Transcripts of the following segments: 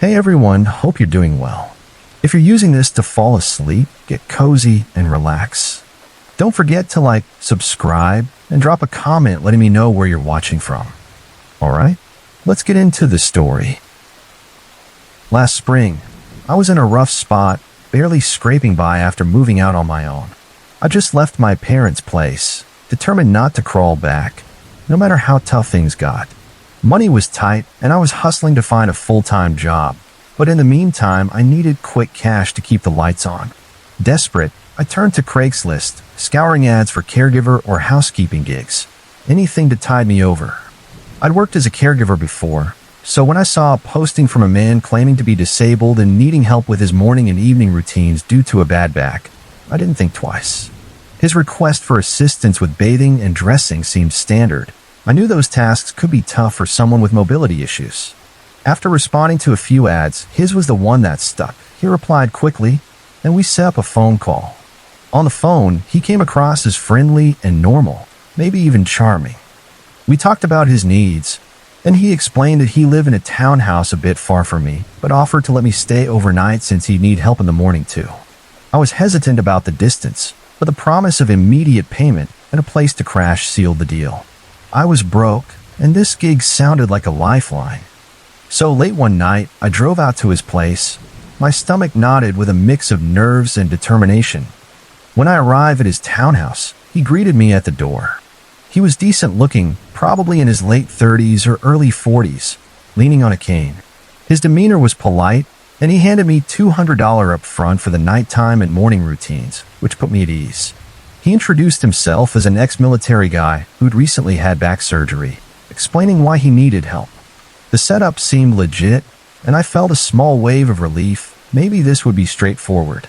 Hey everyone, hope you're doing well. If you're using this to fall asleep, get cozy, and relax, don't forget to like, subscribe, and drop a comment letting me know where you're watching from. Alright, let's get into the story. Last spring, I was in a rough spot, barely scraping by after moving out on my own. I just left my parents' place, determined not to crawl back, no matter how tough things got. Money was tight, and I was hustling to find a full-time job. But in the meantime, I needed quick cash to keep the lights on. Desperate, I turned to Craigslist, scouring ads for caregiver or housekeeping gigs. Anything to tide me over. I'd worked as a caregiver before, so when I saw a posting from a man claiming to be disabled and needing help with his morning and evening routines due to a bad back, I didn't think twice. His request for assistance with bathing and dressing seemed standard. I knew those tasks could be tough for someone with mobility issues. After responding to a few ads, his was the one that stuck. He replied quickly, and we set up a phone call. On the phone, he came across as friendly and normal, maybe even charming. We talked about his needs, and he explained that he lived in a townhouse a bit far from me, but offered to let me stay overnight since he'd need help in the morning too. I was hesitant about the distance, but the promise of immediate payment and a place to crash sealed the deal. I was broke, and this gig sounded like a lifeline. So late one night, I drove out to his place. My stomach knotted with a mix of nerves and determination. When I arrived at his townhouse, he greeted me at the door. He was decent looking, probably in his late 30s or early 40s, leaning on a cane. His demeanor was polite, and he handed me $200 up front for the nighttime and morning routines, which put me at ease. He introduced himself as an ex-military guy who'd recently had back surgery, explaining why he needed help. The setup seemed legit, and I felt a small wave of relief. Maybe this would be straightforward.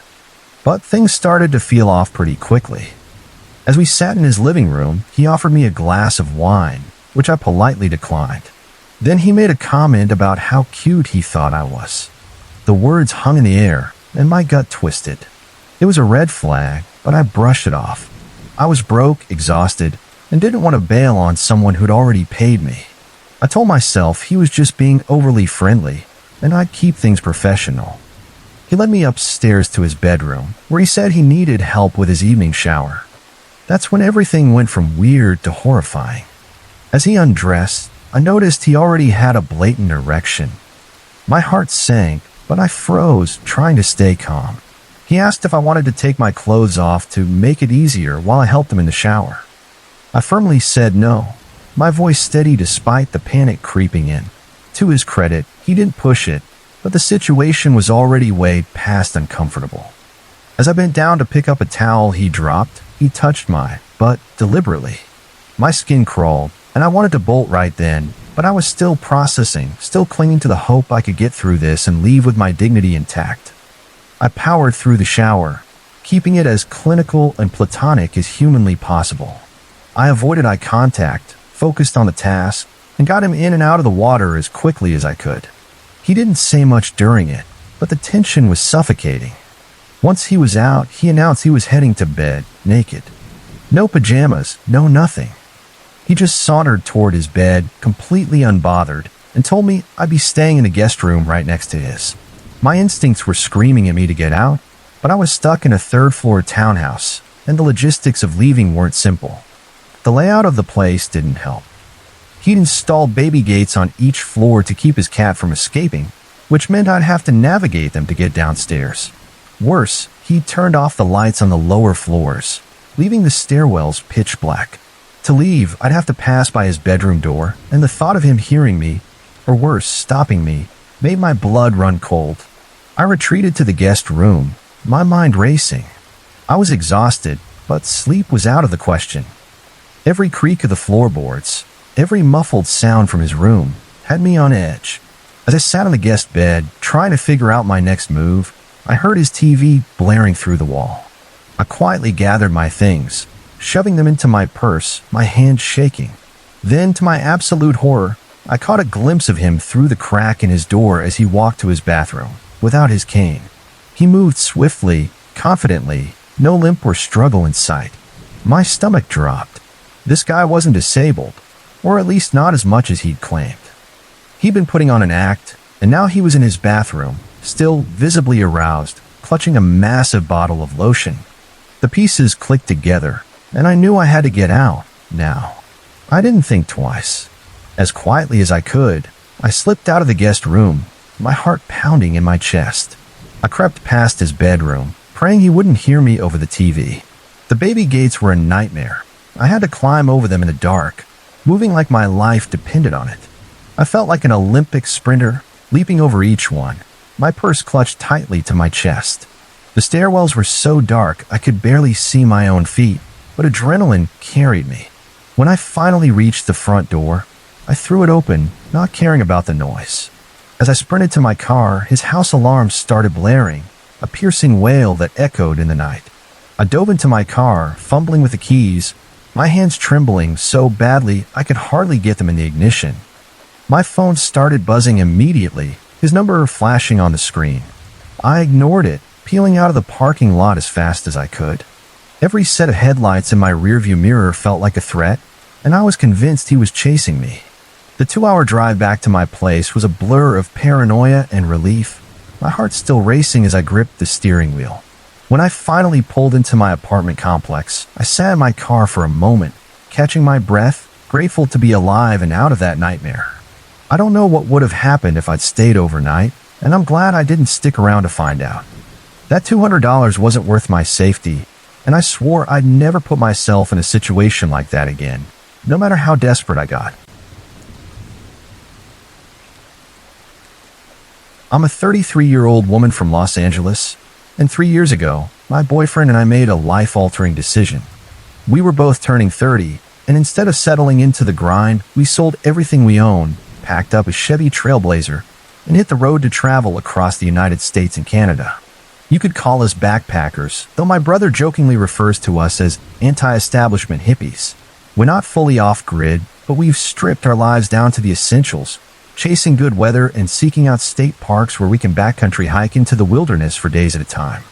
But things started to feel off pretty quickly. As we sat in his living room, he offered me a glass of wine, which I politely declined. Then he made a comment about how cute he thought I was. The words hung in the air, and my gut twisted. It was a red flag, but I brushed it off. I was broke, exhausted, and didn't want to bail on someone who'd already paid me. I told myself he was just being overly friendly, and I'd keep things professional. He led me upstairs to his bedroom, where he said he needed help with his evening shower. That's when everything went from weird to horrifying. As he undressed, I noticed he already had a blatant erection. My heart sank, but I froze, trying to stay calm. He asked if I wanted to take my clothes off to make it easier while I helped him in the shower. I firmly said no, my voice steady despite the panic creeping in. To his credit, he didn't push it, but the situation was already way past uncomfortable. As I bent down to pick up a towel he dropped, he touched my butt deliberately. My skin crawled, and I wanted to bolt right then, but I was still processing, still clinging to the hope I could get through this and leave with my dignity intact. I powered through the shower, keeping it as clinical and platonic as humanly possible. I avoided eye contact, focused on the task, and got him in and out of the water as quickly as I could. He didn't say much during it, but the tension was suffocating. Once he was out, he announced he was heading to bed, naked. No pajamas, no nothing. He just sauntered toward his bed, completely unbothered, and told me I'd be staying in the guest room right next to his. My instincts were screaming at me to get out, but I was stuck in a third-floor townhouse, and the logistics of leaving weren't simple. The layout of the place didn't help. He'd installed baby gates on each floor to keep his cat from escaping, which meant I'd have to navigate them to get downstairs. Worse, he'd turned off the lights on the lower floors, leaving the stairwells pitch black. To leave, I'd have to pass by his bedroom door, and the thought of him hearing me, or worse, stopping me, made my blood run cold. I retreated to the guest room, my mind racing. I was exhausted, but sleep was out of the question. Every creak of the floorboards, every muffled sound from his room, had me on edge. As I sat on the guest bed, trying to figure out my next move, I heard his TV blaring through the wall. I quietly gathered my things, shoving them into my purse, my hands shaking. Then, to my absolute horror, I caught a glimpse of him through the crack in his door as he walked to his bathroom, without his cane. He moved swiftly, confidently, no limp or struggle in sight. My stomach dropped. This guy wasn't disabled, or at least not as much as he'd claimed. He'd been putting on an act, and now he was in his bathroom, still visibly aroused, clutching a massive bottle of lotion. The pieces clicked together, and I knew I had to get out, now. I didn't think twice. As quietly as I could, I slipped out of the guest room, my heart pounding in my chest. I crept past his bedroom, praying he wouldn't hear me over the TV. The baby gates were a nightmare. I had to climb over them in the dark, moving like my life depended on it. I felt like an Olympic sprinter, leaping over each one, my purse clutched tightly to my chest. The stairwells were so dark I could barely see my own feet, but adrenaline carried me. When I finally reached the front door, I threw it open, not caring about the noise. As I sprinted to my car, his house alarm started blaring, a piercing wail that echoed in the night. I dove into my car, fumbling with the keys, my hands trembling so badly I could hardly get them in the ignition. My phone started buzzing immediately, his number flashing on the screen. I ignored it, peeling out of the parking lot as fast as I could. Every set of headlights in my rearview mirror felt like a threat, and I was convinced he was chasing me. The 2-hour drive back to my place was a blur of paranoia and relief, my heart still racing as I gripped the steering wheel. When I finally pulled into my apartment complex, I sat in my car for a moment, catching my breath, grateful to be alive and out of that nightmare. I don't know what would have happened if I'd stayed overnight, and I'm glad I didn't stick around to find out. That $200 wasn't worth my safety, and I swore I'd never put myself in a situation like that again, no matter how desperate I got. I'm a 33-year-old woman from Los Angeles, and 3 years ago, my boyfriend and I made a life-altering decision. We were both turning 30, and instead of settling into the grind, we sold everything we owned, packed up a Chevy Trailblazer, and hit the road to travel across the United States and Canada. You could call us backpackers, though my brother jokingly refers to us as anti-establishment hippies. We're not fully off-grid, but we've stripped our lives down to the essentials, chasing good weather and seeking out state parks where we can backcountry hike into the wilderness for days at a time.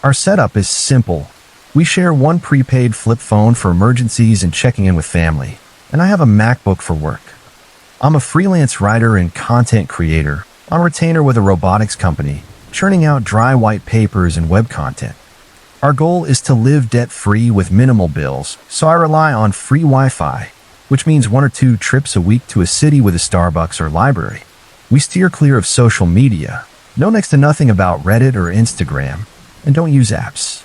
Our setup is simple. We share one prepaid flip phone for emergencies and checking in with family, and I have a MacBook for work. I'm a freelance writer and content creator on retainer with a robotics company, churning out dry white papers and web content. Our goal is to live debt-free with minimal bills, so I rely on free Wi-Fi, which means 1 or 2 trips a week to a city with a Starbucks or library. We steer clear of social media, know next to nothing about Reddit or Instagram, and don't use apps.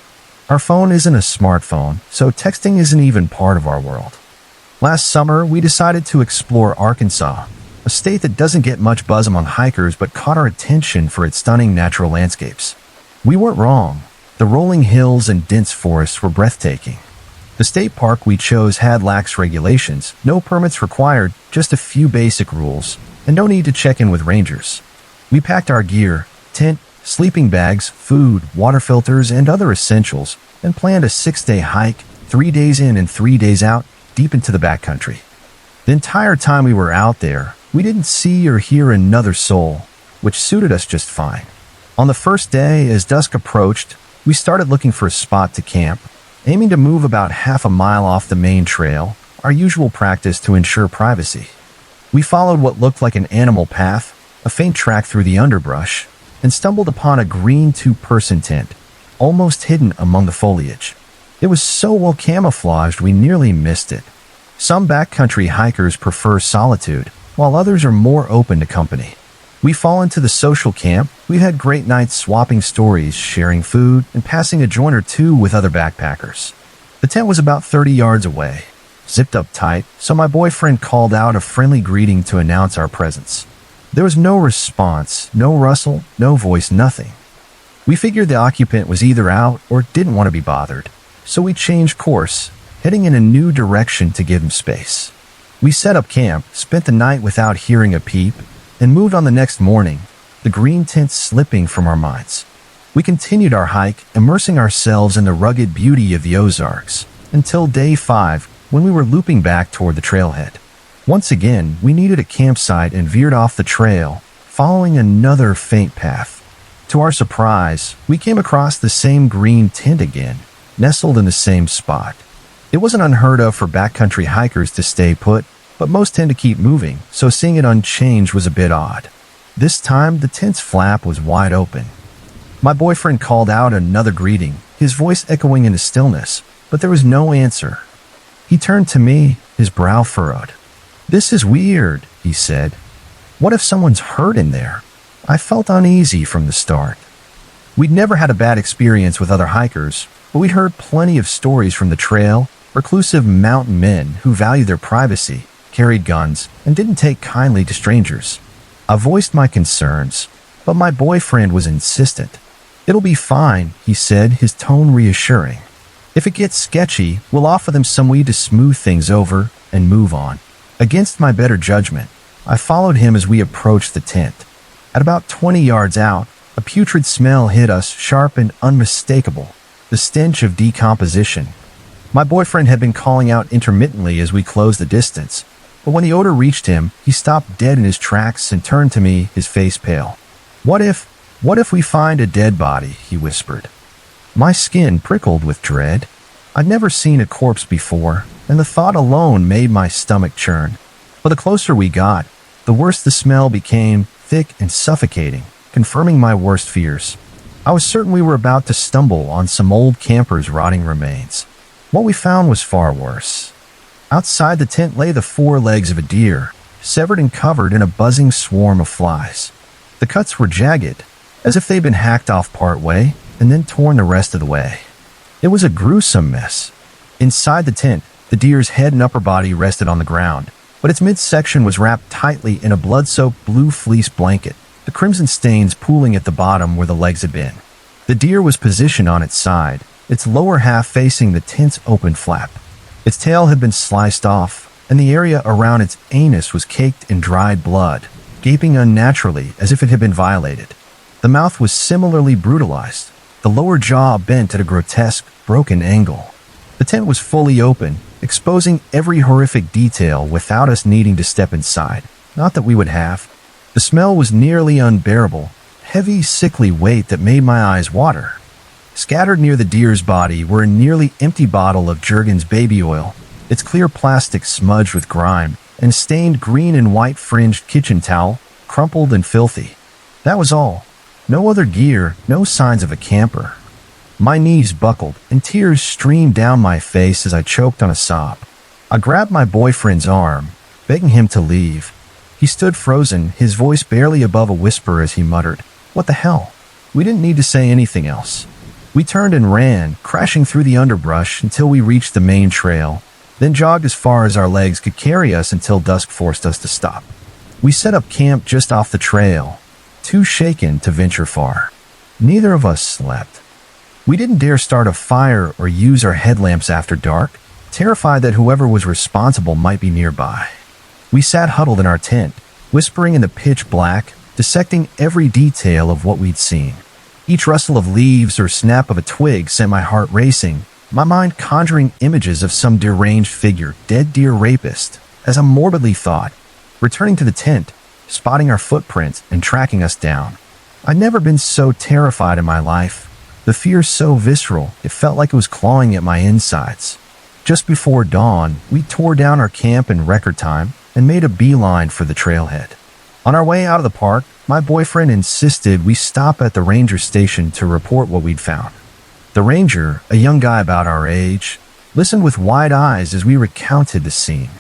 Our phone isn't a smartphone, so texting isn't even part of our world. Last summer, we decided to explore Arkansas, a state that doesn't get much buzz among hikers but caught our attention for its stunning natural landscapes. We weren't wrong. The rolling hills and dense forests were breathtaking. The state park we chose had lax regulations, no permits required, just a few basic rules, and no need to check in with rangers. We packed our gear, tent, sleeping bags, food, water filters, and other essentials, and planned a 6-day hike, 3 days in and 3 days out, deep into the backcountry. The entire time we were out there, we didn't see or hear another soul, which suited us just fine. On the first day, as dusk approached, we started looking for a spot to camp, aiming to move about half a mile off the main trail, our usual practice to ensure privacy. We followed what looked like an animal path, a faint track through the underbrush, and stumbled upon a green 2-person tent, almost hidden among the foliage. It was so well camouflaged we nearly missed it. Some backcountry hikers prefer solitude, while others are more open to company. We fall into the social camp. We've had great nights swapping stories, sharing food, and passing a joint or two with other backpackers. The tent was about 30 yards away, zipped up tight, so my boyfriend called out a friendly greeting to announce our presence. There was no response, no rustle, no voice, nothing. We figured the occupant was either out or didn't want to be bothered, so we changed course, heading in a new direction to give him space. We set up camp, spent the night without hearing a peep, and moved on the next morning, the green tent slipping from our minds. We continued our hike, immersing ourselves in the rugged beauty of the Ozarks, until day 5, when we were looping back toward the trailhead. Once again, we needed a campsite and veered off the trail, following another faint path. To our surprise, we came across the same green tent again, nestled in the same spot. It wasn't unheard of for backcountry hikers to stay put, but most tend to keep moving, so seeing it unchanged was a bit odd. This time, the tent's flap was wide open. My boyfriend called out another greeting, his voice echoing in the stillness, but there was no answer. He turned to me, his brow furrowed. "This is weird," he said. "What if someone's hurt in there?" I felt uneasy from the start. We'd never had a bad experience with other hikers, but we'd heard plenty of stories from the trail, reclusive mountain men who valued their privacy, carried guns, and didn't take kindly to strangers. I voiced my concerns, but my boyfriend was insistent. "It'll be fine," he said, his tone reassuring. "If it gets sketchy, we'll offer them some weed to smooth things over and move on." Against my better judgment, I followed him as we approached the tent. At about 20 yards out, a putrid smell hit us, sharp and unmistakable, the stench of decomposition. My boyfriend had been calling out intermittently as we closed the distance, but when the odor reached him, he stopped dead in his tracks and turned to me, his face pale. What if we find a dead body?" he whispered. My skin prickled with dread. I'd never seen a corpse before, and the thought alone made my stomach churn. But the closer we got, the worse the smell became, thick and suffocating, confirming my worst fears. I was certain we were about to stumble on some old camper's rotting remains. What we found was far worse. Outside the tent lay the 4 legs of a deer, severed and covered in a buzzing swarm of flies. The cuts were jagged, as if they'd been hacked off part way and then torn the rest of the way. It was a gruesome mess. Inside the tent, the deer's head and upper body rested on the ground, but its midsection was wrapped tightly in a blood-soaked blue fleece blanket, the crimson stains pooling at the bottom where the legs had been. The deer was positioned on its side, its lower half facing the tent's open flap. Its tail had been sliced off, and the area around its anus was caked in dried blood, gaping unnaturally as if it had been violated. The mouth was similarly brutalized, the lower jaw bent at a grotesque, broken angle. The tent was fully open, exposing every horrific detail without us needing to step inside. Not that we would have. The smell was nearly unbearable, heavy, sickly weight that made my eyes water. Scattered near the deer's body were a nearly empty bottle of Jergens baby oil, its clear plastic smudged with grime, and a stained green and white fringed kitchen towel, crumpled and filthy. That was all. No other gear, no signs of a camper. My knees buckled, and tears streamed down my face as I choked on a sob. I grabbed my boyfriend's arm, begging him to leave. He stood frozen, his voice barely above a whisper as he muttered, "What the hell?" We didn't need to say anything else. We turned and ran, crashing through the underbrush until we reached the main trail, then jogged as far as our legs could carry us until dusk forced us to stop. We set up camp just off the trail, too shaken to venture far. Neither of us slept. We didn't dare start a fire or use our headlamps after dark, terrified that whoever was responsible might be nearby. We sat huddled in our tent, whispering in the pitch black, dissecting every detail of what we'd seen. Each rustle of leaves or snap of a twig sent my heart racing, my mind conjuring images of some deranged figure, dead deer rapist, as I morbidly thought, returning to the tent, spotting our footprints and tracking us down. I'd never been so terrified in my life. The fear so visceral, it felt like it was clawing at my insides. Just before dawn, we tore down our camp in record time and made a beeline for the trailhead. On our way out of the park, my boyfriend insisted we stop at the ranger station to report what we'd found. The ranger, a young guy about our age, listened with wide eyes as we recounted the scene.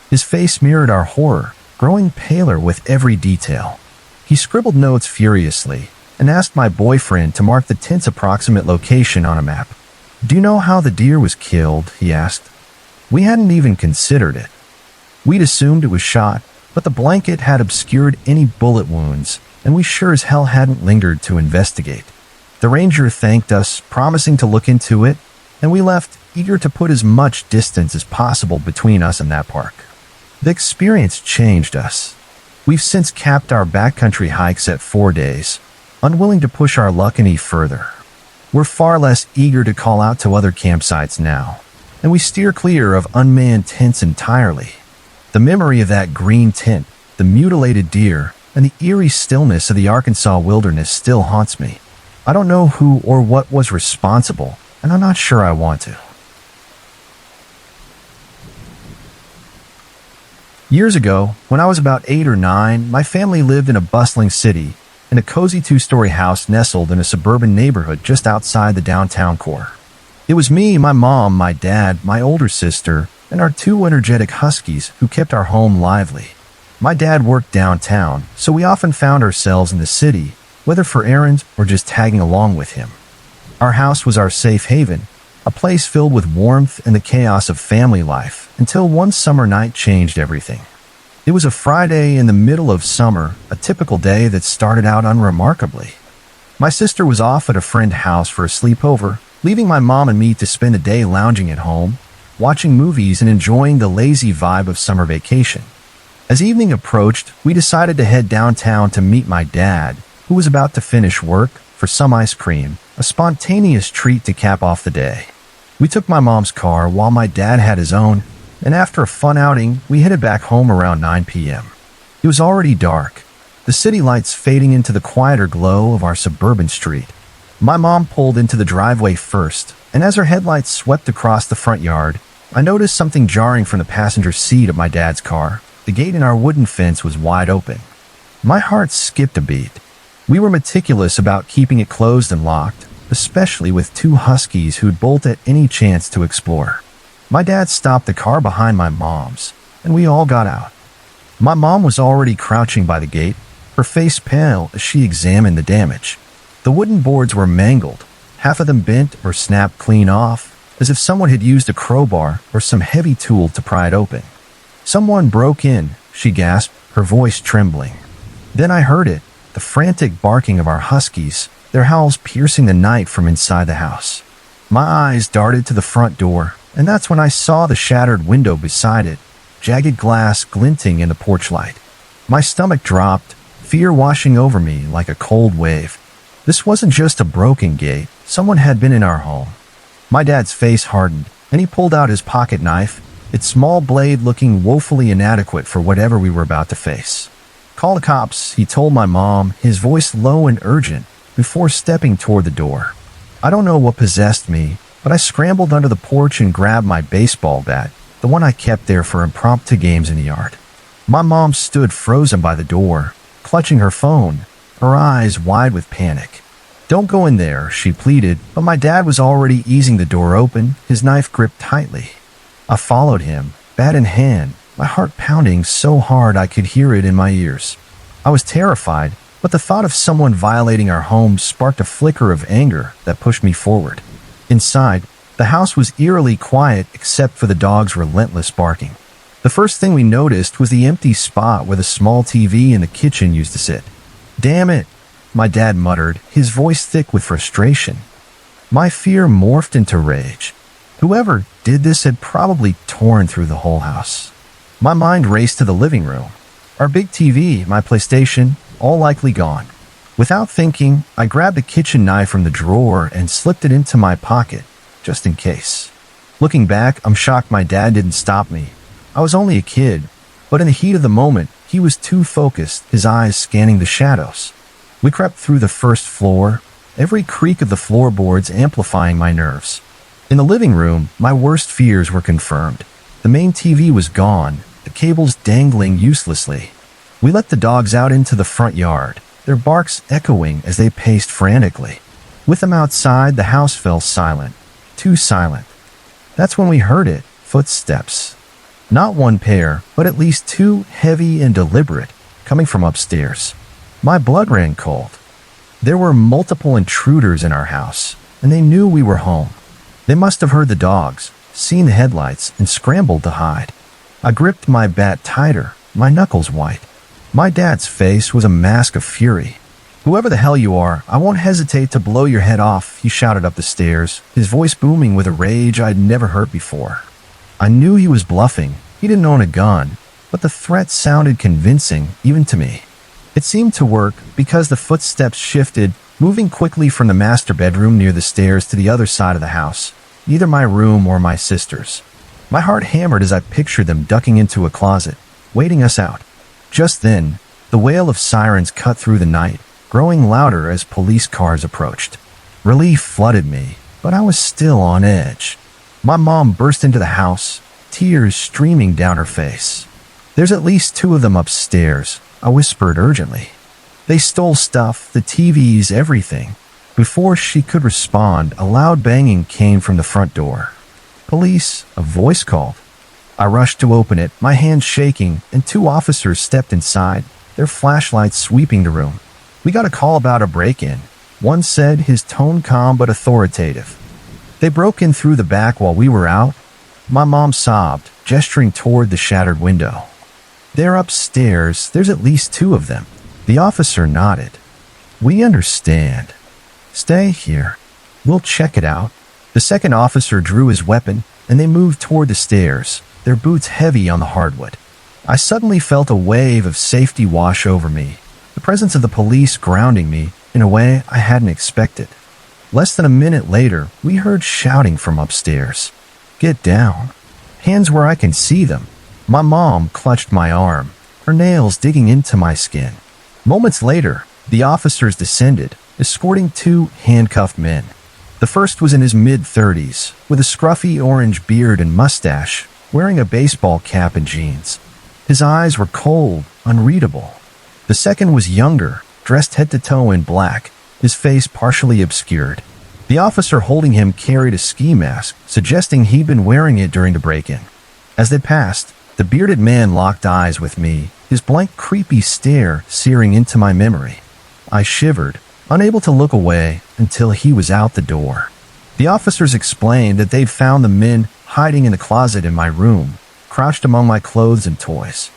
His face mirrored our horror, growing paler with every detail. He scribbled notes furiously and asked my boyfriend to mark the tent's approximate location on a map. "Do you know how the deer was killed?" he asked. We hadn't even considered it. We'd assumed it was shot, but the blanket had obscured any bullet wounds, and we sure as hell hadn't lingered to investigate. The ranger thanked us, promising to look into it, and we left, eager to put as much distance as possible between us and that park. The experience changed us. We've since capped our backcountry hikes at 4 days, unwilling to push our luck any further. We're far less eager to call out to other campsites now, and we steer clear of unmanned tents entirely. The memory of that green tent, the mutilated deer, and the eerie stillness of the Arkansas wilderness still haunts me. I don't know who or what was responsible, and I'm not sure I want to. Years ago, when I was about 8 or 9, my family lived in a bustling city, in a cozy two-story house nestled in a suburban neighborhood just outside the downtown core. It was me, my mom, my dad, my older sister, and our two energetic huskies who kept our home lively. My dad worked downtown, so we often found ourselves in the city, whether for errands or just tagging along with him. Our house was our safe haven, a place filled with warmth and the chaos of family life, until one summer night changed everything. It was a Friday in the middle of summer, a typical day that started out unremarkably. My sister was off at a friend's house for a sleepover, leaving my mom and me to spend the day lounging at home, watching movies and enjoying the lazy vibe of summer vacation. As evening approached, we decided to head downtown to meet my dad, who was about to finish work, for some ice cream, a spontaneous treat to cap off the day. We took my mom's car while my dad had his own, and after a fun outing, we headed back home around 9 p.m. It was already dark, the city lights fading into the quieter glow of our suburban street. My mom pulled into the driveway first, and as her headlights swept across the front yard, I noticed something jarring from the passenger seat of my dad's car. The gate in our wooden fence was wide open. My heart skipped a beat. We were meticulous about keeping it closed and locked, especially with two huskies who'd bolt at any chance to explore. My dad stopped the car behind my mom's, and we all got out. My mom was already crouching by the gate, her face pale as she examined the damage. The wooden boards were mangled, half of them bent or snapped clean off, as if someone had used a crowbar or some heavy tool to pry it open. "Someone broke in," she gasped, her voice trembling. Then I heard it, the frantic barking of our huskies, their howls piercing the night from inside the house. My eyes darted to the front door, and that's when I saw the shattered window beside it, jagged glass glinting in the porch light. My stomach dropped, fear washing over me like a cold wave. This wasn't just a broken gate, someone had been in our home. My dad's face hardened, and he pulled out his pocket knife, its small blade looking woefully inadequate for whatever we were about to face. "Call the cops," he told my mom, his voice low and urgent, before stepping toward the door. I don't know what possessed me, but I scrambled under the porch and grabbed my baseball bat, the one I kept there for impromptu games in the yard. My mom stood frozen by the door, clutching her phone, her eyes wide with panic. "Don't go in there," she pleaded, but my dad was already easing the door open, his knife gripped tightly. I followed him, bat in hand, my heart pounding so hard I could hear it in my ears. I was terrified, but the thought of someone violating our home sparked a flicker of anger that pushed me forward. Inside, the house was eerily quiet except for the dog's relentless barking. The first thing we noticed was the empty spot where the small TV in the kitchen used to sit. "Damn it," my dad muttered, his voice thick with frustration. My fear morphed into rage. Whoever did this had probably torn through the whole house. My mind raced to the living room. Our big TV, my PlayStation, all likely gone. Without thinking, I grabbed a kitchen knife from the drawer and slipped it into my pocket, just in case. Looking back, I'm shocked my dad didn't stop me. I was only a kid, but in the heat of the moment, he was too focused, his eyes scanning the shadows. We crept through the first floor, every creak of the floorboards amplifying my nerves. In the living room, my worst fears were confirmed. The main TV was gone, the cables dangling uselessly. We let the dogs out into the front yard, their barks echoing as they paced frantically. With them outside, the house fell silent, too silent. That's when we heard it, footsteps. Not one pair, but at least two, heavy and deliberate, coming from upstairs. My blood ran cold. There were multiple intruders in our house, and they knew we were home. They must have heard the dogs, seen the headlights, and scrambled to hide. I gripped my bat tighter, my knuckles white. My dad's face was a mask of fury. "Whoever the hell you are, I won't hesitate to blow your head off," he shouted up the stairs, his voice booming with a rage I'd never heard before. I knew he was bluffing. He didn't own a gun, but the threat sounded convincing, even to me. It seemed to work because the footsteps shifted, moving quickly from the master bedroom near the stairs to the other side of the house, neither my room or my sister's. My heart hammered as I pictured them ducking into a closet, waiting us out. Just then, the wail of sirens cut through the night, growing louder as police cars approached. Relief flooded me, but I was still on edge. My mom burst into the house, tears streaming down her face. There's at least two of them upstairs, I whispered urgently. They stole stuff, the TVs, everything. Before she could respond, a loud banging came from the front door. Police, a voice called. I rushed to open it, my hands shaking, and two officers stepped inside, their flashlights sweeping the room. We got a call about a break-in. One said, his tone calm but authoritative. They broke in through the back while we were out. My mom sobbed, gesturing toward the shattered window. They're upstairs. There's at least two of them. The officer nodded. We understand. Stay here. We'll check it out. The second officer drew his weapon, and they moved toward the stairs, their boots heavy on the hardwood. I suddenly felt a wave of safety wash over me, the presence of the police grounding me in a way I hadn't expected. Less than a minute later, we heard shouting from upstairs. Get down. Hands where I can see them. My mom clutched my arm, her nails digging into my skin. Moments later, the officers descended, escorting two handcuffed men. The first was in his mid-30s, with a scruffy orange beard and mustache, wearing a baseball cap and jeans. His eyes were cold, unreadable. The second was younger, dressed head to toe in black, his face partially obscured. The officer holding him carried a ski mask, suggesting he'd been wearing it during the break-in. As they passed, the bearded man locked eyes with me, his blank, creepy stare searing into my memory. I shivered, unable to look away until he was out the door. The officers explained that they'd found the men hiding in the closet in my room, crouched among my clothes and toys.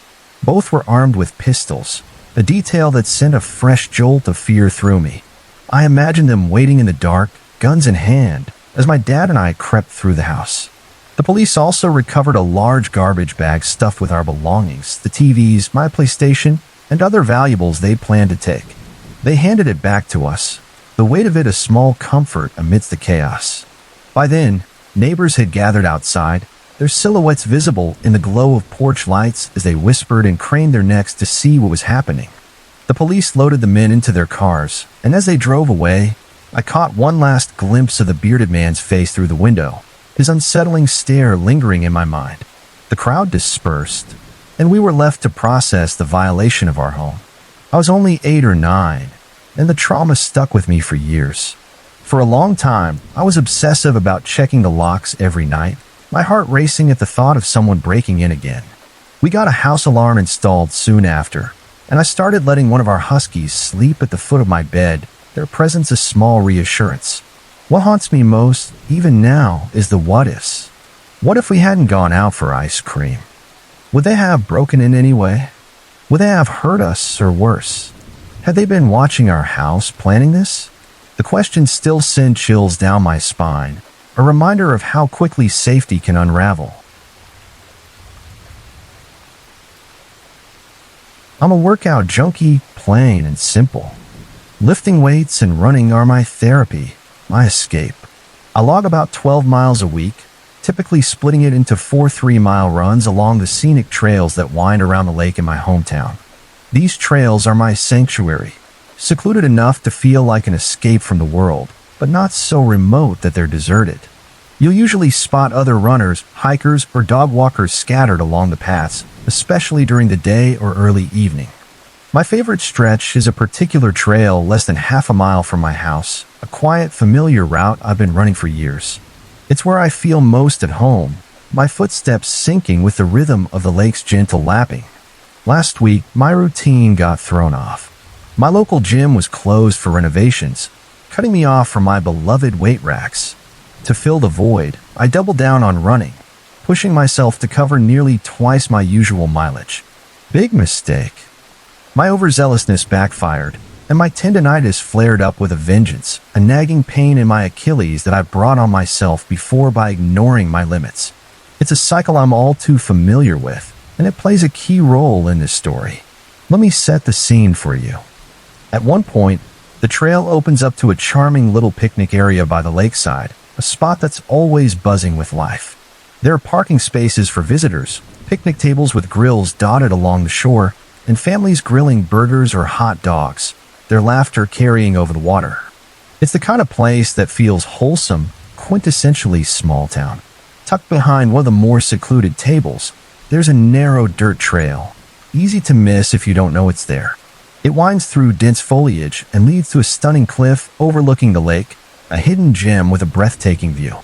Both were armed with pistols, a detail that sent a fresh jolt of fear through me. I imagined them waiting in the dark, guns in hand, as my dad and I crept through the house. The police also recovered a large garbage bag stuffed with our belongings, the TVs, my PlayStation, and other valuables they planned to take. They handed it back to us, the weight of it a small comfort amidst the chaos. By then, neighbors had gathered outside, their silhouettes visible in the glow of porch lights as they whispered and craned their necks to see what was happening. The police loaded the men into their cars, and as they drove away, I caught one last glimpse of the bearded man's face through the window, his unsettling stare lingering in my mind. The crowd dispersed, and we were left to process the violation of our home. I was only 8 or 9, and the trauma stuck with me for years. For a long time, I was obsessive about checking the locks every night, my heart racing at the thought of someone breaking in again. We got a house alarm installed soon after, and I started letting one of our huskies sleep at the foot of my bed, their presence a small reassurance. What haunts me most, even now, is the what-ifs. What if we hadn't gone out for ice cream? Would they have broken in anyway? Would they have hurt us, or worse? Had they been watching our house, planning this? The questions still send chills down my spine, a reminder of how quickly safety can unravel. I'm a workout junkie, plain and simple. Lifting weights and running are my therapy, my escape. I log about 12 miles a week, typically splitting it into 4 3-mile runs along the scenic trails that wind around the lake in my hometown. These trails are my sanctuary, secluded enough to feel like an escape from the world, but not so remote that they're deserted. You'll usually spot other runners, hikers, or dog walkers scattered along the paths, especially during the day or early evening. My favorite stretch is a particular trail less than half a mile from my house, a quiet, familiar route I've been running for years. It's where I feel most at home, my footsteps syncing with the rhythm of the lake's gentle lapping. Last week, my routine got thrown off. My local gym was closed for renovations, cutting me off from my beloved weight racks. To fill the void, I doubled down on running, pushing myself to cover nearly twice my usual mileage. Big mistake. My overzealousness backfired, and my tendinitis flared up with a vengeance, a nagging pain in my Achilles that I brought on myself before by ignoring my limits. It's a cycle I'm all too familiar with, and it plays a key role in this story. Let me set the scene for you. At one point, the trail opens up to a charming little picnic area by the lakeside, a spot that's always buzzing with life. There are parking spaces for visitors, picnic tables with grills dotted along the shore, and families grilling burgers or hot dogs, their laughter carrying over the water. It's the kind of place that feels wholesome, quintessentially small town. Tucked behind one of the more secluded tables, there's a narrow dirt trail, easy to miss if you don't know it's there. It winds through dense foliage and leads to a stunning cliff overlooking the lake, a hidden gem with a breathtaking view.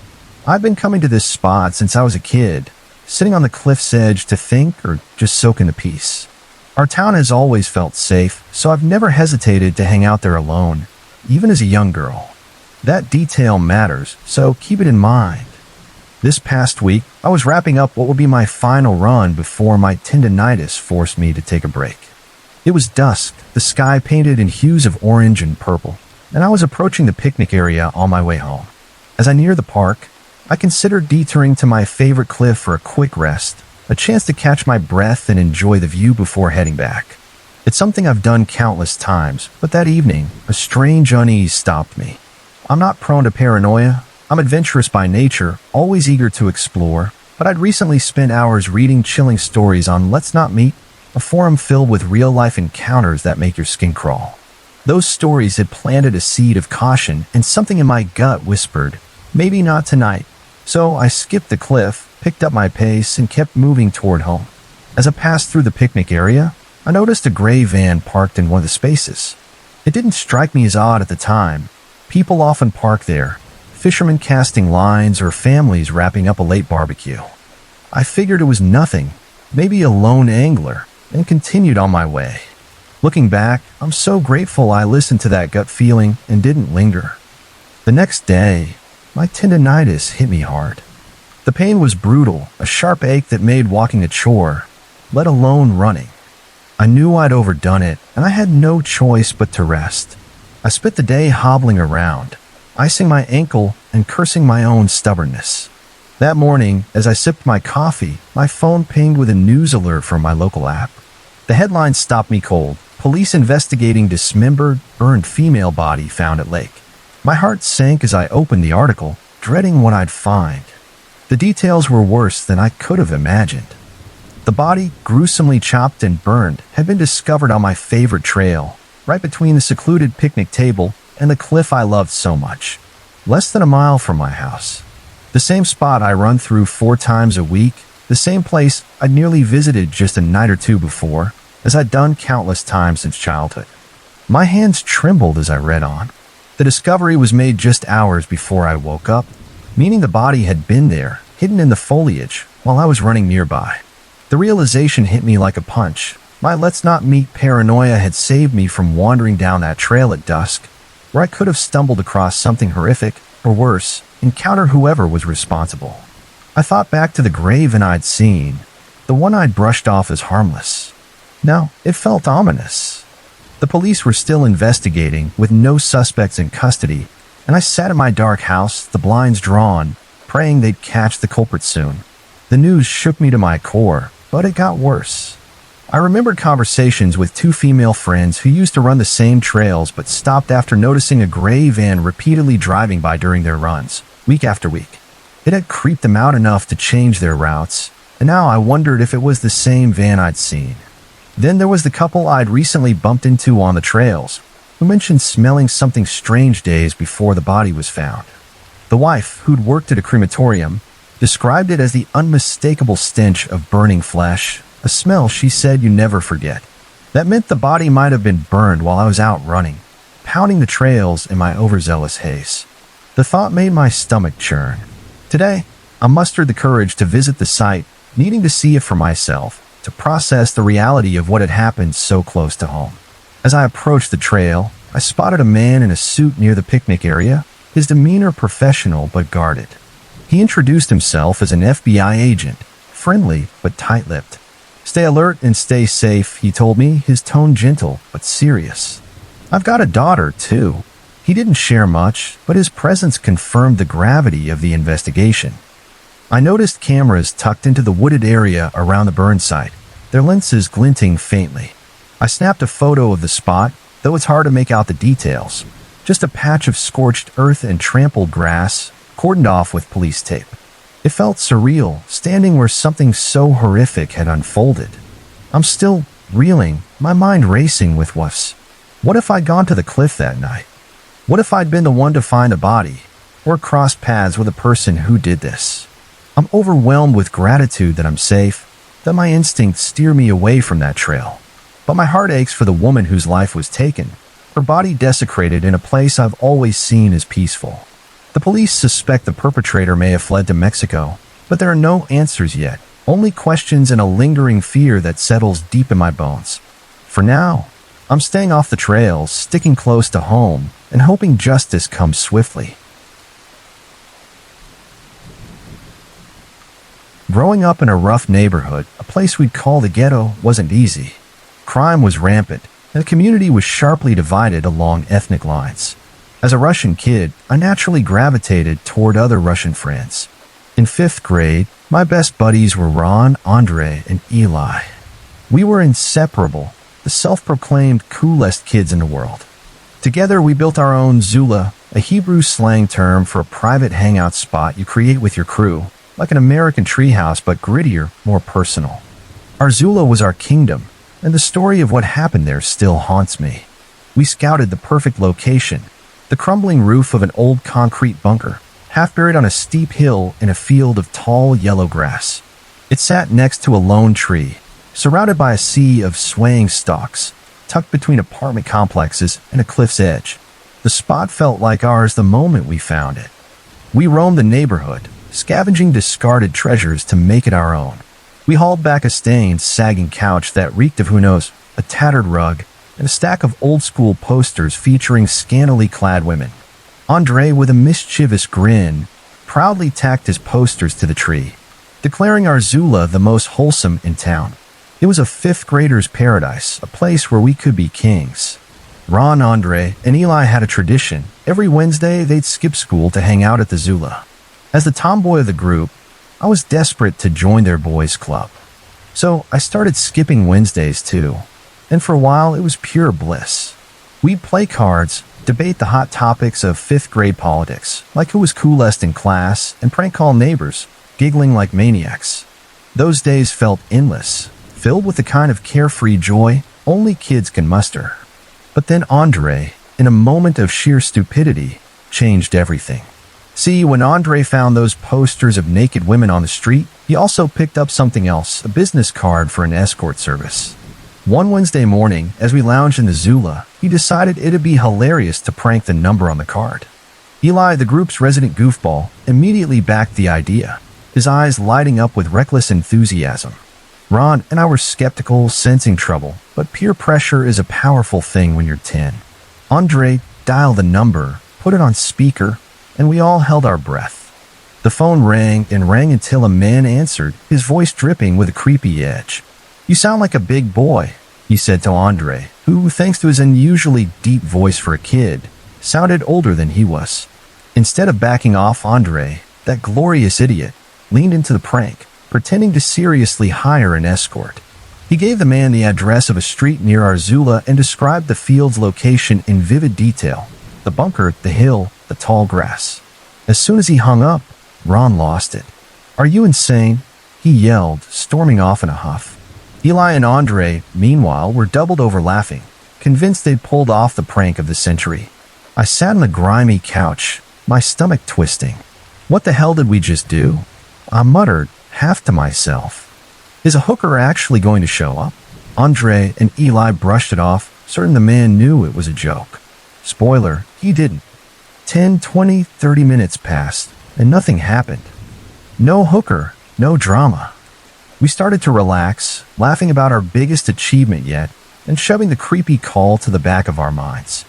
I've been coming to this spot since I was a kid, sitting on the cliff's edge to think or just soak in the peace. Our town has always felt safe, so I've never hesitated to hang out there alone, even as a young girl. That detail matters, so keep it in mind. This past week, I was wrapping up what would be my final run before my tendinitis forced me to take a break. It was dusk, the sky painted in hues of orange and purple, and I was approaching the picnic area on my way home. As I neared the park, I considered detouring to my favorite cliff for a quick rest, a chance to catch my breath and enjoy the view before heading back. It's something I've done countless times, but that evening, a strange unease stopped me. I'm not prone to paranoia. I'm adventurous by nature, always eager to explore, but I'd recently spent hours reading chilling stories on Let's Not Meet, a forum filled with real-life encounters that make your skin crawl. Those stories had planted a seed of caution, and something in my gut whispered, maybe not tonight. So I skipped the cliff, picked up my pace, and kept moving toward home. As I passed through the picnic area, I noticed a gray van parked in one of the spaces. It didn't strike me as odd at the time. People often park there, fishermen casting lines or families wrapping up a late barbecue. I figured it was nothing, maybe a lone angler, and continued on my way. Looking back, I'm so grateful I listened to that gut feeling and didn't linger. The next day, my tendinitis hit me hard. The pain was brutal, a sharp ache that made walking a chore, let alone running. I knew I'd overdone it, and I had no choice but to rest. I spent the day hobbling around, icing my ankle and cursing my own stubbornness. That morning, as I sipped my coffee, my phone pinged with a news alert from my local app. The headline stopped me cold. Police investigating dismembered, burned female body found at lake. My heart sank as I opened the article, dreading what I'd find. The details were worse than I could have imagined. The body, gruesomely chopped and burned, had been discovered on my favorite trail, right between the secluded picnic table and the cliff I loved so much. Less than a mile from my house. The same spot I run through 4 times a week, the same place I'd nearly visited just a night or two before, as I'd done countless times since childhood. My hands trembled as I read on. The discovery was made just hours before I woke up, meaning the body had been there, hidden in the foliage, while I was running nearby. The realization hit me like a punch. My Let's Not Meet paranoia had saved me from wandering down that trail at dusk, where I could have stumbled across something horrific, or worse, encounter whoever was responsible. I thought back to the grave I'd seen, the one I'd brushed off as harmless. Now, it felt ominous. The police were still investigating, with no suspects in custody, and I sat in my dark house, the blinds drawn, praying they'd catch the culprit soon. The news shook me to my core, but it got worse. I remembered conversations with 2 female friends who used to run the same trails but stopped after noticing a gray van repeatedly driving by during their runs, week after week. It had creeped them out enough to change their routes, and now I wondered if it was the same van I'd seen. Then there was the couple I'd recently bumped into on the trails, who mentioned smelling something strange days before the body was found. The wife, who'd worked at a crematorium, described it as the unmistakable stench of burning flesh, a smell she said you never forget. That meant the body might have been burned while I was out running, pounding the trails in my overzealous haste. The thought made my stomach churn. Today, I mustered the courage to visit the site, needing to see it for myself, to process the reality of what had happened so close to home. As I approached the trail, I spotted a man in a suit near the picnic area, his demeanor professional but guarded. He introduced himself as an FBI agent, friendly but tight-lipped. "Stay alert and stay safe," he told me, his tone gentle but serious. "I've got a daughter, too." He didn't share much, but his presence confirmed the gravity of the investigation. I noticed cameras tucked into the wooded area around the burn site, their lenses glinting faintly. I snapped a photo of the spot, though it's hard to make out the details. Just a patch of scorched earth and trampled grass, cordoned off with police tape. It felt surreal, standing where something so horrific had unfolded. I'm still reeling, my mind racing with what if I'd gone to the cliff that night? What if I'd been the one to find the body, or crossed paths with a person who did this? I'm overwhelmed with gratitude that I'm safe, Let my instincts steer me away from that trail. But my heart aches for the woman whose life was taken, her body desecrated in a place I've always seen as peaceful. The police suspect the perpetrator may have fled to Mexico, but there are no answers yet, only questions and a lingering fear that settles deep in my bones. For now, I'm staying off the trails, sticking close to home, and hoping justice comes swiftly. Growing up in a rough neighborhood, a place we'd call the ghetto, wasn't easy. Crime was rampant, and the community was sharply divided along ethnic lines. As a Russian kid, I naturally gravitated toward other Russian friends. In 5th grade, my best buddies were Ron, Andre, and Eli. We were inseparable, the self-proclaimed coolest kids in the world. Together, we built our own Zula, a Hebrew slang term for a private hangout spot you create with your crew, like an American treehouse but grittier, more personal. Our Zula was our kingdom, and the story of what happened there still haunts me. We scouted the perfect location, the crumbling roof of an old concrete bunker, half buried on a steep hill in a field of tall yellow grass. It sat next to a lone tree, surrounded by a sea of swaying stalks, tucked between apartment complexes and a cliff's edge. The spot felt like ours the moment we found it. We roamed the neighborhood, scavenging discarded treasures to make it our own. We hauled back a stained, sagging couch that reeked of who knows, a tattered rug, and a stack of old-school posters featuring scantily clad women. Andre, with a mischievous grin, proudly tacked his posters to the tree, declaring our Zula the most wholesome in town. It was a 5th grader's paradise, a place where we could be kings. Ron, Andre, and Eli had a tradition. Every Wednesday, they'd skip school to hang out at the Zula. As the tomboy of the group, I was desperate to join their boys' club. So I started skipping Wednesdays too. And for a while, it was pure bliss. We'd play cards, debate the hot topics of 5th grade politics, like who was coolest in class, and prank call neighbors, giggling like maniacs. Those days felt endless, filled with the kind of carefree joy only kids can muster. But then Andre, in a moment of sheer stupidity, changed everything. See, when Andre found those posters of naked women on the street, he also picked up something else, a business card for an escort service. One Wednesday morning, as we lounged in the Zula, he decided it'd be hilarious to prank the number on the card. Eli, the group's resident goofball, immediately backed the idea, his eyes lighting up with reckless enthusiasm. Ron and I were skeptical, sensing trouble, but peer pressure is a powerful thing when you're 10. Andre dialed the number, put it on speaker, and we all held our breath. The phone rang and rang until a man answered, his voice dripping with a creepy edge. "You sound like a big boy," he said to Andre, who, thanks to his unusually deep voice for a kid, sounded older than he was. Instead of backing off, Andre, that glorious idiot, leaned into the prank, pretending to seriously hire an escort. He gave the man the address of a street near our Zula and described the field's location in vivid detail: the bunker, the hill, the tall grass. As soon as he hung up, Ron lost it. "Are you insane?" he yelled, storming off in a huff. Eli and Andre, meanwhile, were doubled over laughing, convinced they'd pulled off the prank of the century. I sat on the grimy couch, my stomach twisting. What the hell did we just do? I muttered, half to myself. Is a hooker actually going to show up? Andre and Eli brushed it off, certain the man knew it was a joke. Spoiler, he didn't. 10, 20, 30 minutes passed, and nothing happened. No hooker, no drama. We started to relax, laughing about our biggest achievement yet, and shoving the creepy call to the back of our minds.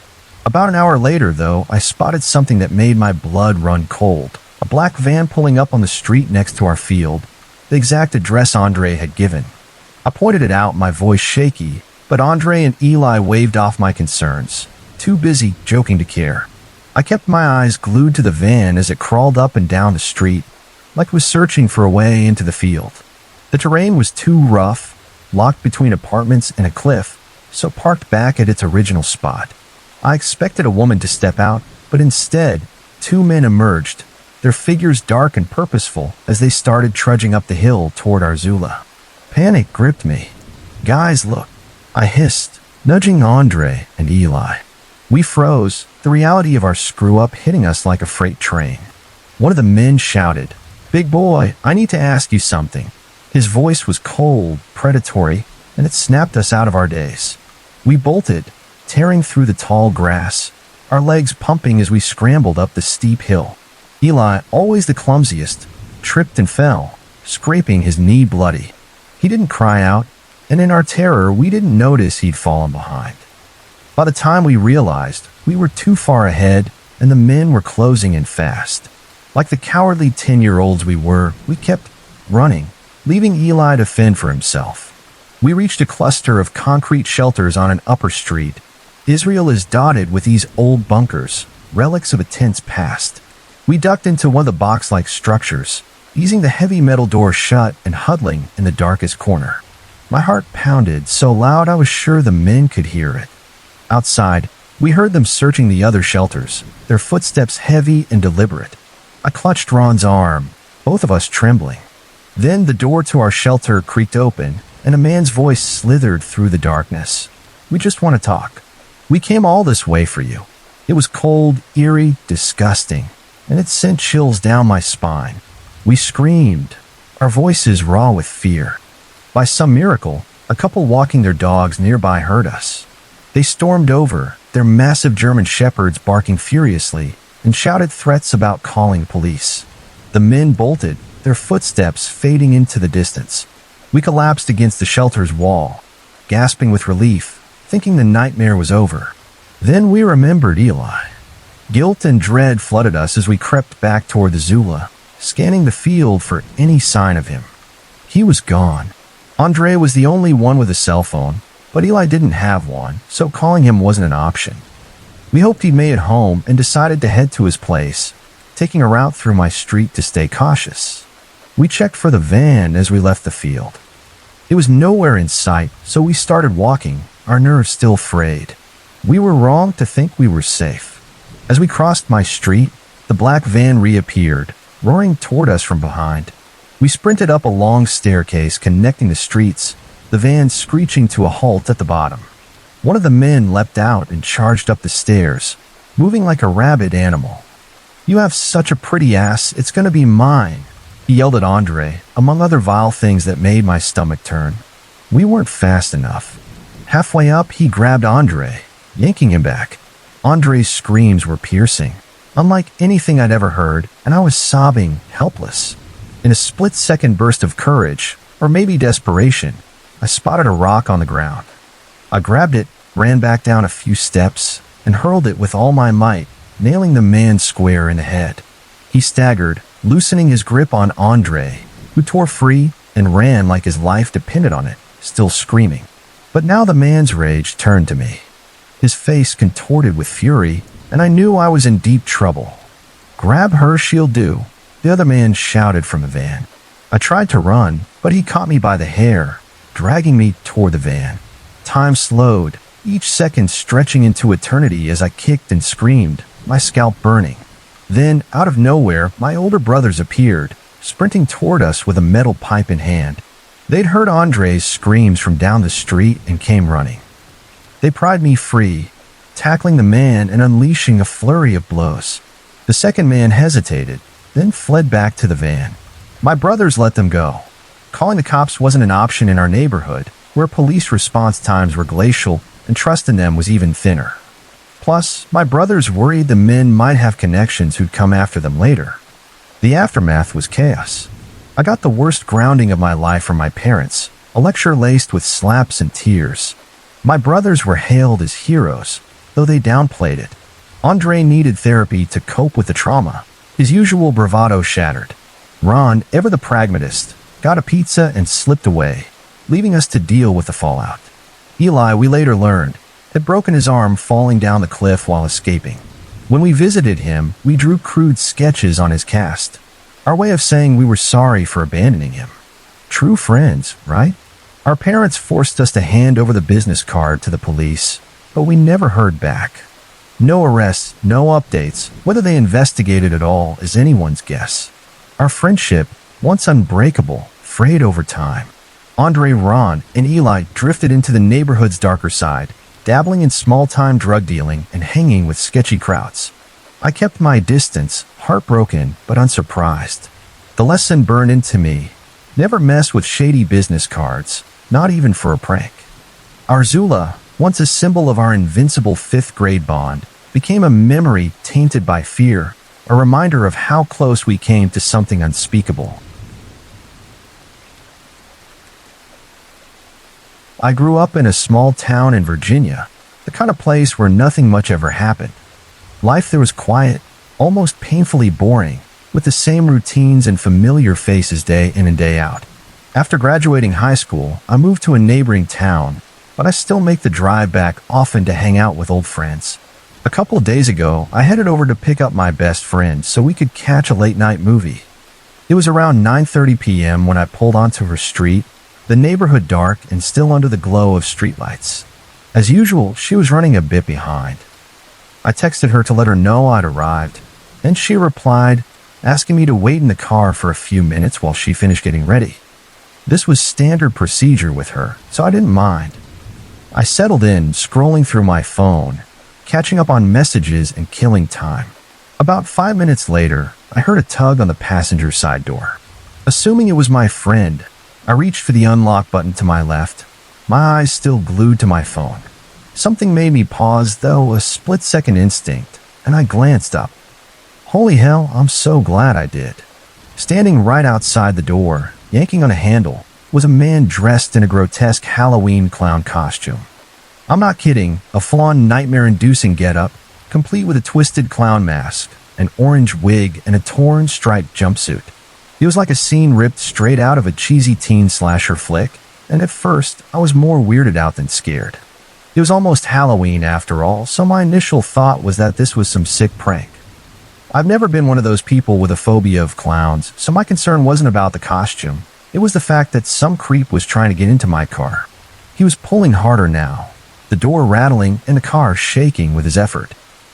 About an hour later, though, I spotted something that made my blood run cold. A black van pulling up on the street next to our field, the exact address Andre had given. I pointed it out, my voice shaky, but Andre and Eli waved off my concerns, too busy joking to care. I kept my eyes glued to the van as it crawled up and down the street, like it was searching for a way into the field. The terrain was too rough, locked between apartments and a cliff, so parked back at its original spot. I expected a woman to step out, but instead, 2 men emerged, their figures dark and purposeful as they started trudging up the hill toward our Zula. Panic gripped me. "Guys, look," I hissed, nudging Andre and Eli. We froze, the reality of our screw-up hitting us like a freight train. One of the men shouted, "Big boy, I need to ask you something." His voice was cold, predatory, and it snapped us out of our days. We bolted, tearing through the tall grass, our legs pumping as we scrambled up the steep hill. Eli, always the clumsiest, tripped and fell, scraping his knee bloody. He didn't cry out, and in our terror, we didn't notice he'd fallen behind. By the time we realized, we were too far ahead, and the men were closing in fast. Like the cowardly 10-year-olds we were, we kept running, leaving Eli to fend for himself. We reached a cluster of concrete shelters on an upper street. Israel is dotted with these old bunkers, relics of a tense past. We ducked into one of the box-like structures, easing the heavy metal door shut and huddling in the darkest corner. My heart pounded so loud I was sure the men could hear it. Outside, we heard them searching the other shelters, their footsteps heavy and deliberate. I clutched Ron's arm, both of us trembling. Then the door to our shelter creaked open, and a man's voice slithered through the darkness. "We just want to talk. We came all this way for you." It was cold, eerie, disgusting, and it sent chills down my spine. We screamed, our voices raw with fear. By some miracle, a couple walking their dogs nearby heard us. They stormed over, their massive German shepherds barking furiously, and shouted threats about calling police. The men bolted, their footsteps fading into the distance. We collapsed against the shelter's wall, gasping with relief, thinking the nightmare was over. Then we remembered Eli. Guilt and dread flooded us as we crept back toward the Zula, scanning the field for any sign of him. He was gone. Andre was the only one with a cell phone, but Eli didn't have one, so calling him wasn't an option. We hoped he'd made it home and decided to head to his place, taking a route through my street to stay cautious. We checked for the van as we left the field. It was nowhere in sight, so we started walking, our nerves still frayed. We were wrong to think we were safe. As we crossed my street, the black van reappeared, roaring toward us from behind. We sprinted up a long staircase connecting the streets, the van screeching to a halt at the bottom. One of the men leapt out and charged up the stairs, moving like a rabid animal. "You have such a pretty ass, it's gonna be mine," he yelled at Andre, among other vile things that made my stomach turn. We weren't fast enough. Halfway up, he grabbed Andre, yanking him back. Andre's screams were piercing, unlike anything I'd ever heard, and I was sobbing, helpless. In a split-second burst of courage, or maybe desperation, I spotted a rock on the ground. I grabbed it, ran back down a few steps, and hurled it with all my might, nailing the man square in the head. He staggered, loosening his grip on Andre, who tore free and ran like his life depended on it, still screaming. But now the man's rage turned to me. His face contorted with fury, and I knew I was in deep trouble. "Grab her, she'll do," the other man shouted from the van. I tried to run, but he caught me by the hair, dragging me toward the van. Time slowed, each second stretching into eternity as I kicked and screamed, my scalp burning. Then, out of nowhere, my older brothers appeared, sprinting toward us with a metal pipe in hand. They'd heard Andre's screams from down the street and came running. They pried me free, tackling the man and unleashing a flurry of blows. The second man hesitated, then fled back to the van. My brothers let them go. Calling the cops wasn't an option in our neighborhood, where police response times were glacial and trust in them was even thinner. Plus, my brothers worried the men might have connections who'd come after them later. The aftermath was chaos. I got the worst grounding of my life from my parents, a lecture laced with slaps and tears. My brothers were hailed as heroes, though they downplayed it. Andre needed therapy to cope with the trauma. His usual bravado shattered. Ron, ever the pragmatist, got a pizza and slipped away, leaving us to deal with the fallout. Eli, we later learned, had broken his arm falling down the cliff while escaping. When we visited him, we drew crude sketches on his cast, our way of saying we were sorry for abandoning him. True friends, right? Our parents forced us to hand over the business card to the police, but we never heard back. No arrests, no updates. Whether they investigated at all is anyone's guess. Our friendship, once unbreakable, frayed over time. Andre, Ron, and Eli drifted into the neighborhood's darker side, dabbling in small-time drug dealing and hanging with sketchy crowds. I kept my distance, heartbroken but unsurprised. The lesson burned into me. Never mess with shady business cards, not even for a prank. Our Zula, once a symbol of our invincible fifth-grade bond, became a memory tainted by fear, a reminder of how close we came to something unspeakable. I grew up in a small town in Virginia, the kind of place where nothing much ever happened. Life there was quiet, almost painfully boring, with the same routines and familiar faces day in and day out. After graduating high school, I moved to a neighboring town, but I still make the drive back often to hang out with old friends. A couple of days ago, I headed over to pick up my best friend so we could catch a late-night movie. It was around 9:30 p.m. when I pulled onto her street, the neighborhood dark and still under the glow of streetlights. As usual, she was running a bit behind. I texted her to let her know I'd arrived, and she replied, asking me to wait in the car for a few minutes while she finished getting ready. This was standard procedure with her, so I didn't mind. I settled in, scrolling through my phone, catching up on messages and killing time. About 5 minutes later, I heard a tug on the passenger side door. Assuming it was my friend, I reached for the unlock button to my left, my eyes still glued to my phone. Something made me pause, though, a split-second instinct, and I glanced up. Holy hell, I'm so glad I did. Standing right outside the door, yanking on a handle, was a man dressed in a grotesque Halloween clown costume. I'm not kidding, a full-on nightmare-inducing getup, complete with a twisted clown mask, an orange wig, and a torn, striped jumpsuit. It was like a scene ripped straight out of a cheesy teen slasher flick, and at first, I was more weirded out than scared. It was almost Halloween after all, so my initial thought was that this was some sick prank. I've never been one of those people with a phobia of clowns, so my concern wasn't about the costume. It was the fact that some creep was trying to get into my car. He was pulling harder now, the door rattling and the car shaking with his effort.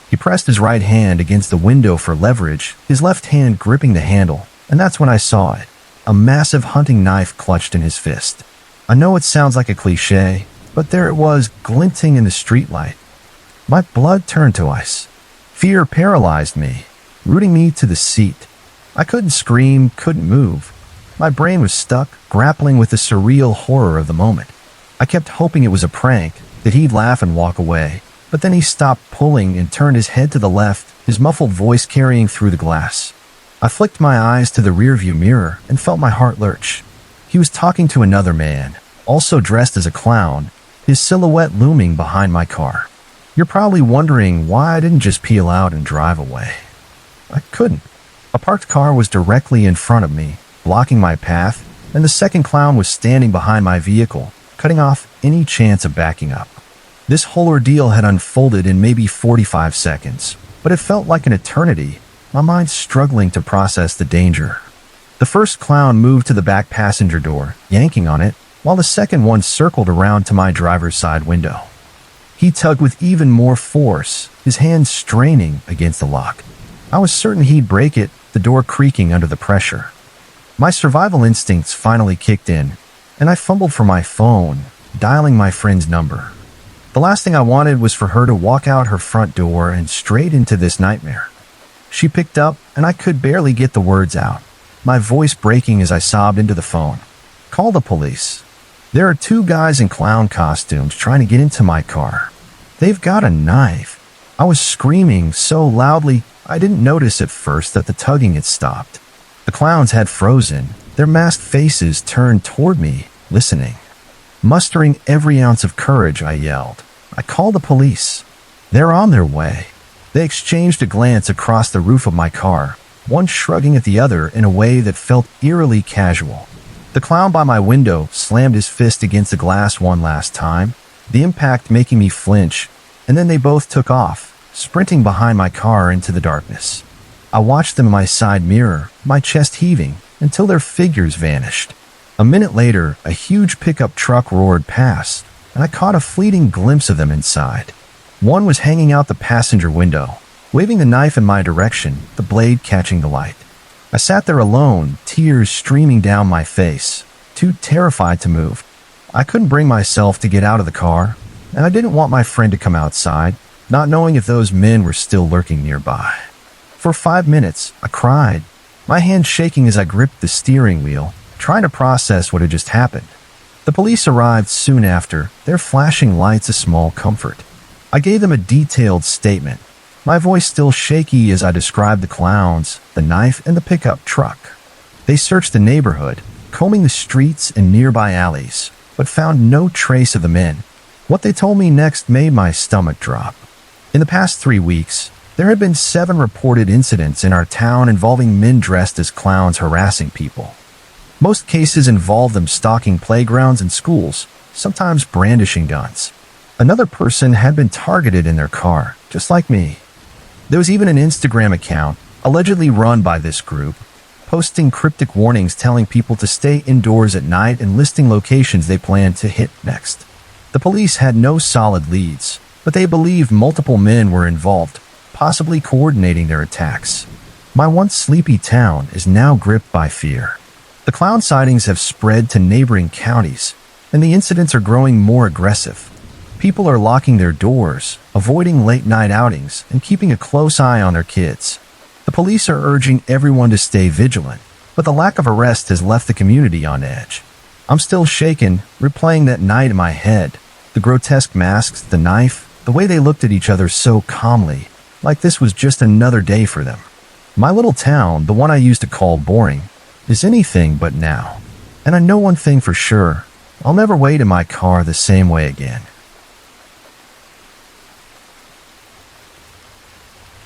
He pressed his right hand against the window for leverage, his left hand gripping the handle, and that's when I saw it, a massive hunting knife clutched in his fist. I know it sounds like a cliche, but there it was, glinting in the streetlight. My blood turned to ice. Fear paralyzed me, rooting me to the seat. I couldn't scream, couldn't move. My brain was stuck, grappling with the surreal horror of the moment. I kept hoping it was a prank, that he'd laugh and walk away, but then he stopped pulling and turned his head to the left, his muffled voice carrying through the glass. I flicked my eyes to the rearview mirror and felt my heart lurch. He was talking to another man, also dressed as a clown, his silhouette looming behind my car. You're probably wondering why I didn't just peel out and drive away. I couldn't. A parked car was directly in front of me, blocking my path, and the second clown was standing behind my vehicle, cutting off any chance of backing up. This whole ordeal had unfolded in maybe 45 seconds, but it felt like an eternity, my mind struggling to process the danger. The first clown moved to the back passenger door, yanking on it, while the second one circled around to my driver's side window. He tugged with even more force, his hands straining against the lock. I was certain he'd break it, the door creaking under the pressure. My survival instincts finally kicked in, and I fumbled for my phone, dialing my friend's number. The last thing I wanted was for her to walk out her front door and straight into this nightmare. She picked up, and I could barely get the words out, my voice breaking as I sobbed into the phone. Call the police. There are 2 guys in clown costumes trying to get into my car. They've got a knife. I was screaming so loudly, I didn't notice at first that the tugging had stopped. The clowns had frozen, their masked faces turned toward me, listening. Mustering every ounce of courage, I yelled. I called the police. They're on their way. They exchanged a glance across the roof of my car, one shrugging at the other in a way that felt eerily casual. The clown by my window slammed his fist against the glass one last time, the impact making me flinch, and then they both took off, sprinting behind my car into the darkness. I watched them in my side mirror, my chest heaving, until their figures vanished. A minute later, a huge pickup truck roared past, and I caught a fleeting glimpse of them inside. One was hanging out the passenger window, waving the knife in my direction, the blade catching the light. I sat there alone, tears streaming down my face, too terrified to move. I couldn't bring myself to get out of the car, and I didn't want my friend to come outside, not knowing if those men were still lurking nearby. For 5 minutes, I cried, my hand shaking as I gripped the steering wheel, trying to process what had just happened. The police arrived soon after, their flashing lights a small comfort. I gave them a detailed statement, my voice still shaky as I described the clowns, the knife, and the pickup truck. They searched the neighborhood, combing the streets and nearby alleys, but found no trace of the men. What they told me next made my stomach drop. In the past 3 weeks, there had been 7 reported incidents in our town involving men dressed as clowns harassing people. Most cases involved them stalking playgrounds and schools, sometimes brandishing guns. Another person had been targeted in their car, just like me. There was even an Instagram account, allegedly run by this group, posting cryptic warnings telling people to stay indoors at night and listing locations they planned to hit next. The police had no solid leads, but they believed multiple men were involved, possibly coordinating their attacks. My once sleepy town is now gripped by fear. The clown sightings have spread to neighboring counties, and the incidents are growing more aggressive. People are locking their doors, avoiding late-night outings, and keeping a close eye on their kids. The police are urging everyone to stay vigilant, but the lack of arrest has left the community on edge. I'm still shaken, replaying that night in my head. The grotesque masks, the knife, the way they looked at each other so calmly, like this was just another day for them. My little town, the one I used to call boring, is anything but now. And I know one thing for sure, I'll never wait in my car the same way again.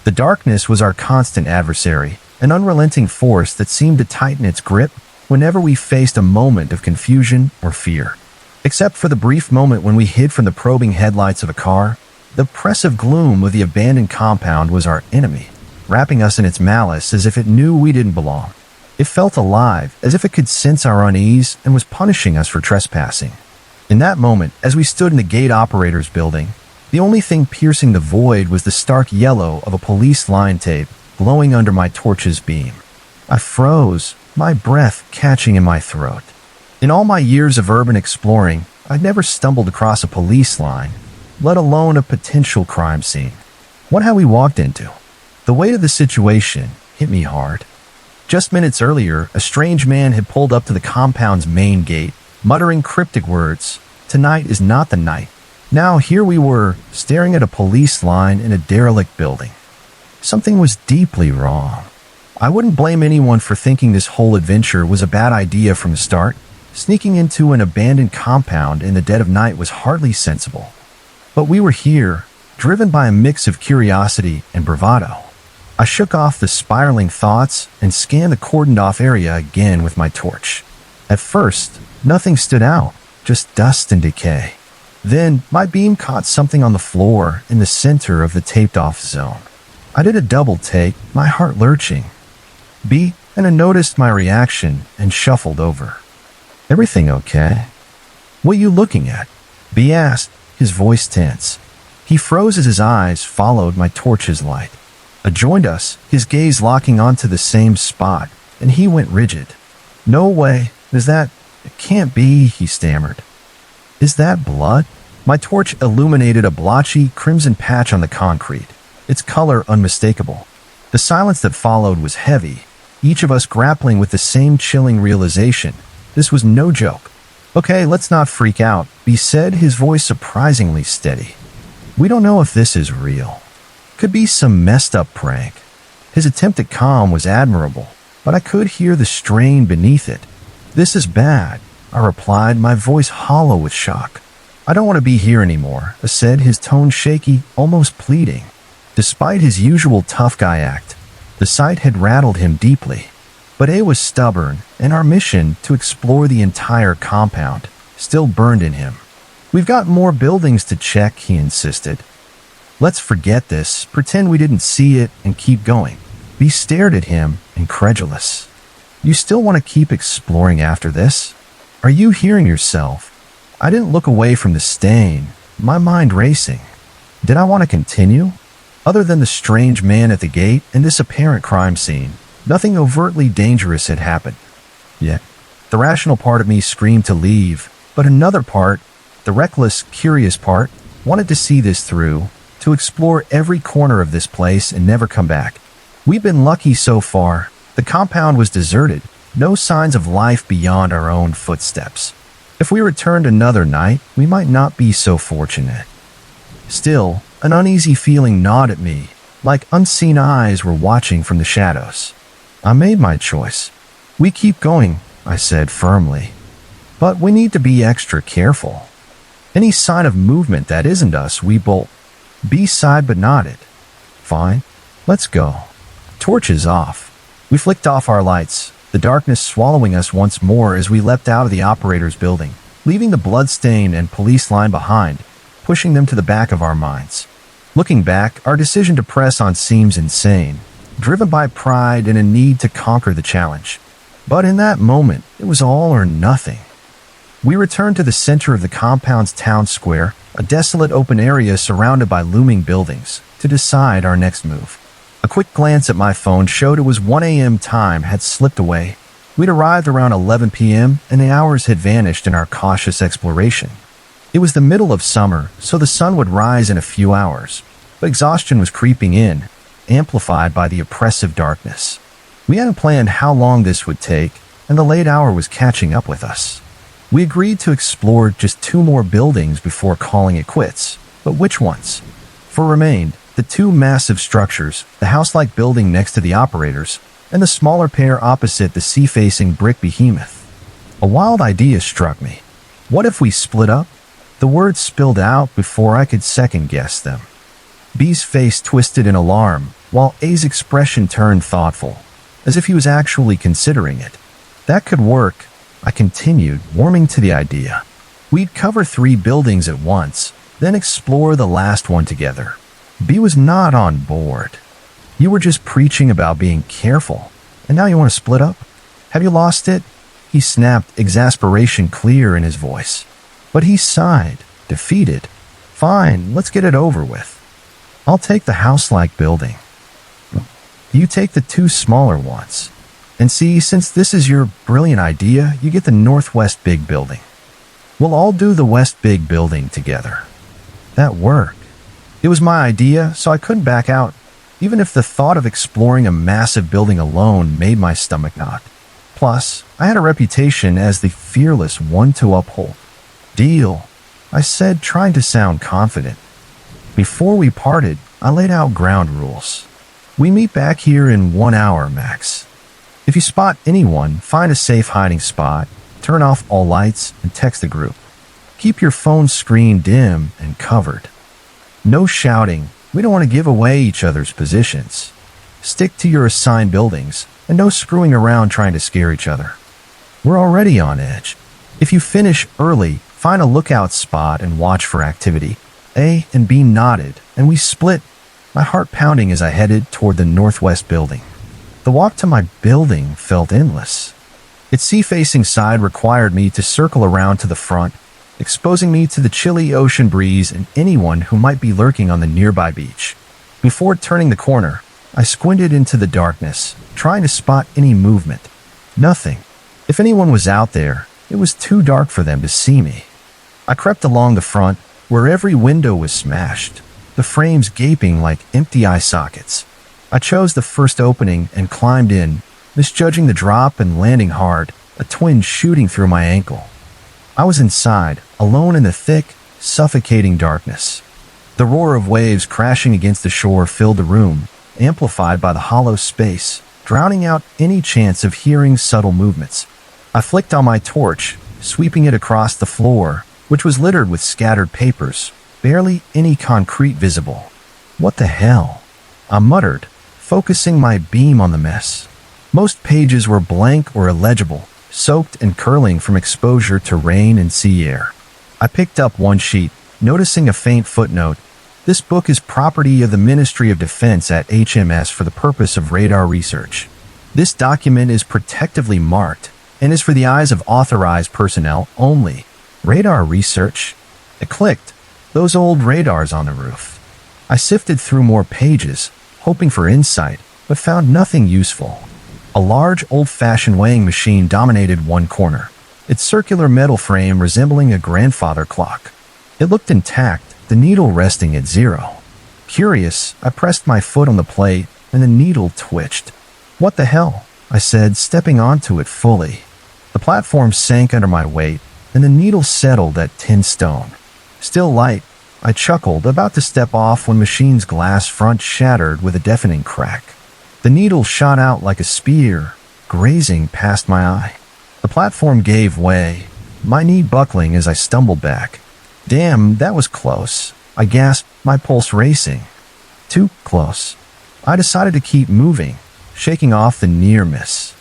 The darkness was our constant adversary, an unrelenting force that seemed to tighten its grip whenever we faced a moment of confusion or fear. Except for the brief moment when we hid from the probing headlights of a car, the oppressive gloom of the abandoned compound was our enemy, wrapping us in its malice as if it knew we didn't belong. It felt alive, as if it could sense our unease and was punishing us for trespassing. In that moment, as we stood in the gate operator's building, the only thing piercing the void was the stark yellow of a police line tape glowing under my torch's beam. I froze, my breath catching in my throat. In all my years of urban exploring, I'd never stumbled across a police line, let alone a potential crime scene. What had we walked into? The weight of the situation hit me hard. Just minutes earlier, a strange man had pulled up to the compound's main gate, muttering cryptic words, "Tonight is not the night." Now here we were, staring at a police line in a derelict building. Something was deeply wrong. I wouldn't blame anyone for thinking this whole adventure was a bad idea from the start. Sneaking into an abandoned compound in the dead of night was hardly sensible. But we were here, driven by a mix of curiosity and bravado. I shook off the spiraling thoughts and scanned the cordoned-off area again with my torch. At first, nothing stood out, just dust and decay. Then, my beam caught something on the floor in the center of the taped-off zone. I did a double take, my heart lurching. And I noticed my reaction and shuffled over. "Everything okay?" "What you looking at?" B asked, his voice tense. He froze as his eyes followed my torch's light. A joined us, his gaze locking onto the same spot, and he went rigid. "No way, it can't be," he stammered. "Is that blood?" My torch illuminated a blotchy, crimson patch on the concrete, its color unmistakable. The silence that followed was heavy, each of us grappling with the same chilling realization. This was no joke. "Okay, let's not freak out," he said, his voice surprisingly steady. "We don't know if this is real. Could be some messed up prank." His attempt at calm was admirable, but I could hear the strain beneath it. "This is bad," I replied, my voice hollow with shock. "I don't want to be here anymore," I said, his tone shaky, almost pleading. Despite his usual tough guy act, the sight had rattled him deeply. But A was stubborn, and our mission to explore the entire compound still burned in him. "We've got more buildings to check," he insisted. "Let's forget this, pretend we didn't see it, and keep going." B stared at him, incredulous. "You still want to keep exploring after this? Are you hearing yourself?" I didn't look away from the stain, my mind racing. Did I want to continue? Other than the strange man at the gate and this apparent crime scene, nothing overtly dangerous had happened. Yet, the rational part of me screamed to leave, but another part, the reckless, curious part, wanted to see this through, to explore every corner of this place and never come back. We'd been lucky so far. The compound was deserted, No signs of life beyond our own footsteps. If we returned another night, we might not be so fortunate. Still, an uneasy feeling gnawed at me, like unseen eyes were watching from the shadows. I made my choice. We keep going, I said firmly. But we need to be extra careful. Any sign of movement that isn't us, we bolt. B sighed but nodded. Fine, let's go. Torches off. We flicked off our lights, the darkness swallowing us once more as we leapt out of the operator's building, leaving the bloodstained and police line behind, pushing them to the back of our minds. Looking back, our decision to press on seems insane, driven by pride and a need to conquer the challenge. But in that moment, it was all or nothing. We returned to the center of the compound's town square, a desolate open area surrounded by looming buildings, to decide our next move. A quick glance at my phone showed it was 1 a.m. time had slipped away. We'd arrived around 11 p.m. and the hours had vanished in our cautious exploration. It was the middle of summer, so the sun would rise in a few hours, but exhaustion was creeping in, amplified by the oppressive darkness. We hadn't planned how long this would take, and the late hour was catching up with us. We agreed to explore just 2 more buildings before calling it quits, but which ones? For remained the 2 massive structures, the house-like building next to the operators, and the smaller pair opposite the sea-facing brick behemoth. A wild idea struck me. What if we split up? The words spilled out before I could second-guess them. B's face twisted in alarm, while A's expression turned thoughtful, as if he was actually considering it. That could work, I continued, warming to the idea. We'd cover 3 buildings at once, then explore the last one together. B was not on board. You were just preaching about being careful, and now you want to split up? Have you lost it? He snapped, exasperation clear in his voice. But he sighed, defeated. Fine, let's get it over with. I'll take the house-like building. You take the 2 smaller ones. And see, since this is your brilliant idea, you get the Northwest Big Building. We'll all do the West Big Building together. That worked. It was my idea, so I couldn't back out, even if the thought of exploring a massive building alone made my stomach knot. Plus, I had a reputation as the fearless one to uphold. Deal, I said, trying to sound confident. Before we parted, I laid out ground rules. We meet back here in 1 hour max. If you spot anyone, find a safe hiding spot, turn off all lights, and text the group. Keep your phone screen dim and covered. No shouting. We don't want to give away each other's positions. Stick to your assigned buildings, and no screwing around trying to scare each other. We're already on edge. If you finish early, find a lookout spot and watch for activity. A and B nodded, and we split, my heart pounding as I headed toward the Northwest Building. The walk to my building felt endless. Its sea-facing side required me to circle around to the front, exposing me to the chilly ocean breeze and anyone who might be lurking on the nearby beach. Before turning the corner, I squinted into the darkness, trying to spot any movement. Nothing. If anyone was out there, it was too dark for them to see me. I crept along the front, where every window was smashed, the frames gaping like empty eye sockets. I chose the first opening and climbed in, misjudging the drop and landing hard, a twinge shooting through my ankle. I was inside, alone in the thick, suffocating darkness. The roar of waves crashing against the shore filled the room, amplified by the hollow space, drowning out any chance of hearing subtle movements. I flicked on my torch, sweeping it across the floor, which was littered with scattered papers, barely any concrete visible. What the hell? I muttered, focusing my beam on the mess. Most pages were blank or illegible, soaked and curling from exposure to rain and sea air. I picked up one sheet, noticing a faint footnote. This book is property of the Ministry of Defense at HMS for the purpose of radar research. This document is protectively marked and is for the eyes of authorized personnel only. Radar research? It clicked. Those old radars on the roof. I sifted through more pages, hoping for insight, but found nothing useful. A large, old-fashioned weighing machine dominated one corner, its circular metal frame resembling a grandfather clock. It looked intact, the needle resting at 0. Curious, I pressed my foot on the plate, and the needle twitched. What the hell? I said, stepping onto it fully. The platform sank under my weight, and the needle settled at 10 stone. Still light, I chuckled, about to step off when machine's glass front shattered with a deafening crack. The needle shot out like a spear, grazing past my eye. The platform gave way, my knee buckling as I stumbled back. Damn, that was close. I gasped, my pulse racing. Too close. I decided to keep moving, shaking off the near miss.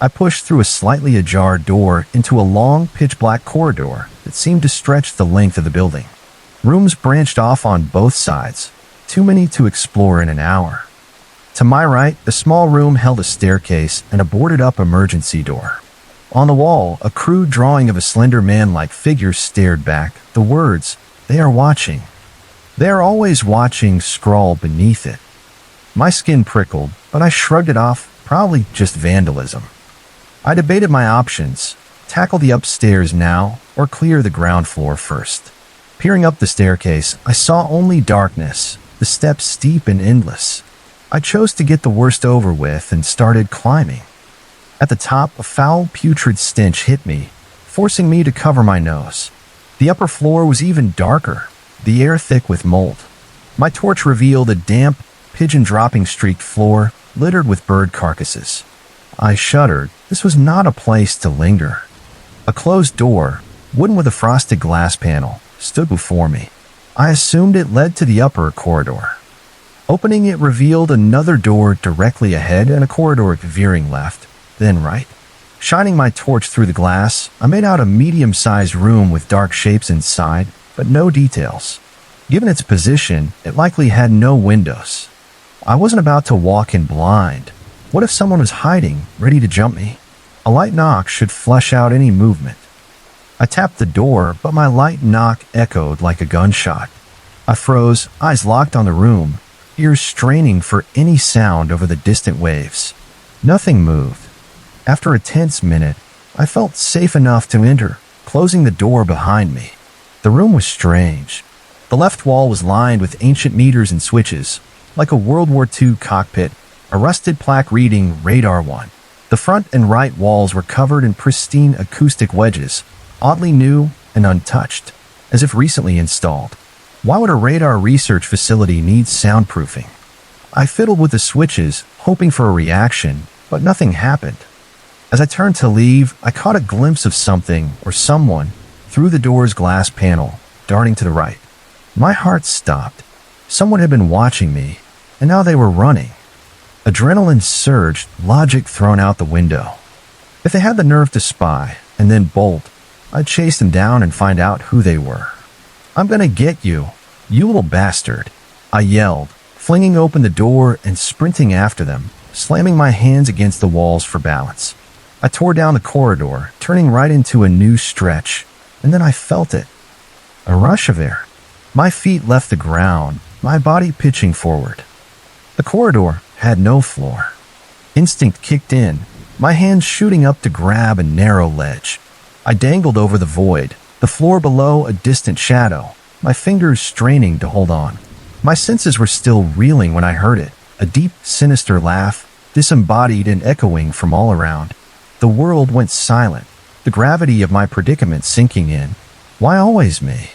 I pushed through a slightly ajar door into a long, pitch-black corridor that seemed to stretch the length of the building. Rooms branched off on both sides, too many to explore in an hour. To my right, the small room held a staircase and a boarded-up emergency door. On the wall, a crude drawing of a slender man-like figure stared back, the words, "They are watching. They are always watching," scrawled beneath it. My skin prickled, but I shrugged it off, probably just vandalism. I debated my options, tackle the upstairs now, or clear the ground floor first. Peering up the staircase, I saw only darkness, the steps steep and endless. I chose to get the worst over with and started climbing. At the top, a foul, putrid stench hit me, forcing me to cover my nose. The upper floor was even darker, the air thick with mold. My torch revealed a damp, pigeon-dropping streaked floor littered with bird carcasses. I shuddered. This was not a place to linger. A closed door, wooden with a frosted glass panel, stood before me. I assumed it led to the upper corridor. Opening it revealed another door directly ahead and a corridor veering left, then right. Shining my torch through the glass, I made out a medium-sized room with dark shapes inside, but no details. Given its position, it likely had no windows. I wasn't about to walk in blind. What if someone was hiding, ready to jump me? A light knock should flush out any movement. I tapped the door, but my light knock echoed like a gunshot. I froze, eyes locked on the room, ears straining for any sound over the distant waves. Nothing moved. After a tense minute, I felt safe enough to enter, closing the door behind me. The room was strange. The left wall was lined with ancient meters and switches, like a World War II cockpit, a rusted plaque reading Radar 1. The front and right walls were covered in pristine acoustic wedges, oddly new and untouched, as if recently installed. Why would a radar research facility need soundproofing? I fiddled with the switches, hoping for a reaction, but nothing happened. As I turned to leave, I caught a glimpse of something or someone through the door's glass panel, darting to the right. My heart stopped. Someone had been watching me, and now they were running. Adrenaline surged, logic thrown out the window. If they had the nerve to spy and then bolt, I'd chase them down and find out who they were. "I'm gonna get you, you little bastard," I yelled, flinging open the door and sprinting after them, slamming my hands against the walls for balance. I tore down the corridor, turning right into a new stretch, and then I felt it. A rush of air. My feet left the ground, my body pitching forward. The corridor had no floor. Instinct kicked in, my hands shooting up to grab a narrow ledge. I dangled over the void, the floor below a distant shadow, my fingers straining to hold on. My senses were still reeling when I heard it, a deep, sinister laugh, disembodied and echoing from all around. The world went silent, the gravity of my predicament sinking in. Why always me?